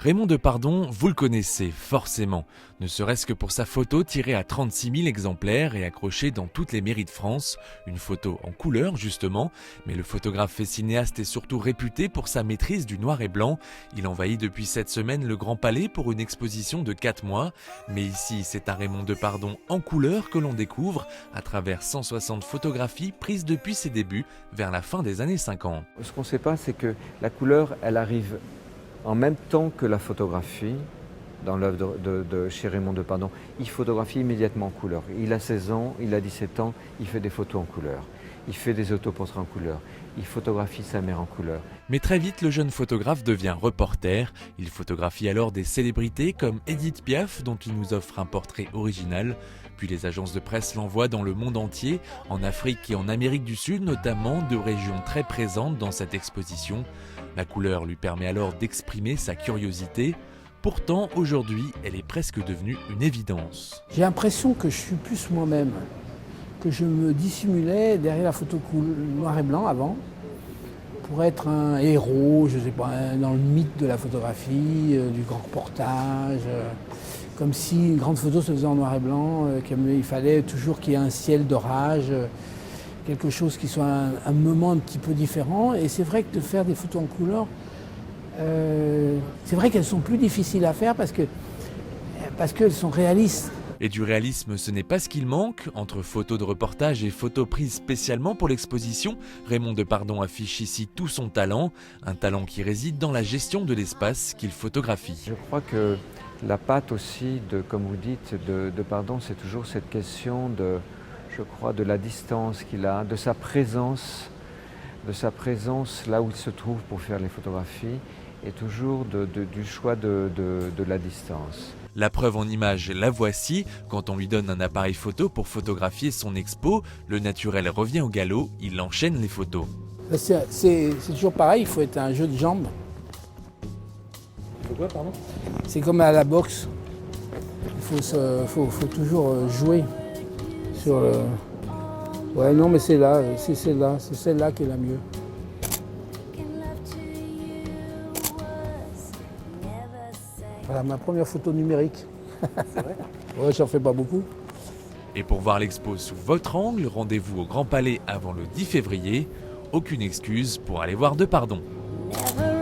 Raymond Depardon, vous le connaissez forcément, ne serait-ce que pour sa photo tirée à 36 000 exemplaires et accrochée dans toutes les mairies de France, une photo en couleur justement, mais le photographe et cinéaste est surtout réputé pour sa maîtrise du noir et blanc. Il envahit depuis cette semaine le Grand Palais pour une exposition de 4 mois, mais ici c'est un Raymond Depardon en couleur que l'on découvre à travers 160 photographies prises depuis ses débuts vers la fin des années 50. Ce qu'on ne sait pas, c'est que la couleur, elle arrive en même temps que la photographie, dans l'œuvre de chez Raymond Depardon. Il photographie immédiatement en couleur. Il a 16 ans, il a 17 ans, il fait des photos en couleur. Il fait des autoportraits en couleur. Il photographie sa mère en couleur. Mais très vite, le jeune photographe devient reporter. Il photographie alors des célébrités comme Edith Piaf, dont il nous offre un portrait original. Puis les agences de presse l'envoient dans le monde entier, en Afrique et en Amérique du Sud notamment, deux régions très présentes dans cette exposition. La couleur lui permet alors d'exprimer sa curiosité. Pourtant, aujourd'hui, elle est presque devenue une évidence. J'ai l'impression que je suis plus moi-même, que je me dissimulais derrière la photo noir et blanc avant, pour être un héros, je sais pas, dans le mythe de la photographie, du grand reportage, comme si une grande photo se faisait en noir et blanc, qu'il fallait toujours qu'il y ait un ciel d'orage, quelque chose qui soit un moment un petit peu différent. Et c'est vrai que de faire des photos en couleur, c'est vrai qu'elles sont plus difficiles à faire parce qu'elles sont réalistes. Et du réalisme, ce n'est pas ce qu'il manque. Entre photos de reportage et photos prises spécialement pour l'exposition, Raymond Depardon affiche ici tout son talent, un talent qui réside dans la gestion de l'espace qu'il photographie. Je crois que la patte aussi, comme vous dites, de Depardon, c'est toujours cette question de la distance qu'il a, de sa présence là où il se trouve pour faire les photographies, et toujours du choix de la distance. La preuve en image, la voici. Quand on lui donne un appareil photo pour photographier son expo, le naturel revient au galop, il enchaîne les photos. C'est toujours pareil, il faut être un jeu de jambes. Pourquoi, pardon? C'est comme à la boxe. Il faut toujours jouer sur le... Ouais, non, mais c'est celle-là qui est la mieux. Voilà ma première photo numérique. C'est vrai? Ouais, j'en fais pas beaucoup. Et pour voir l'expo sous votre angle, rendez-vous au Grand Palais avant le 10 février. Aucune excuse pour aller voir Depardon. Never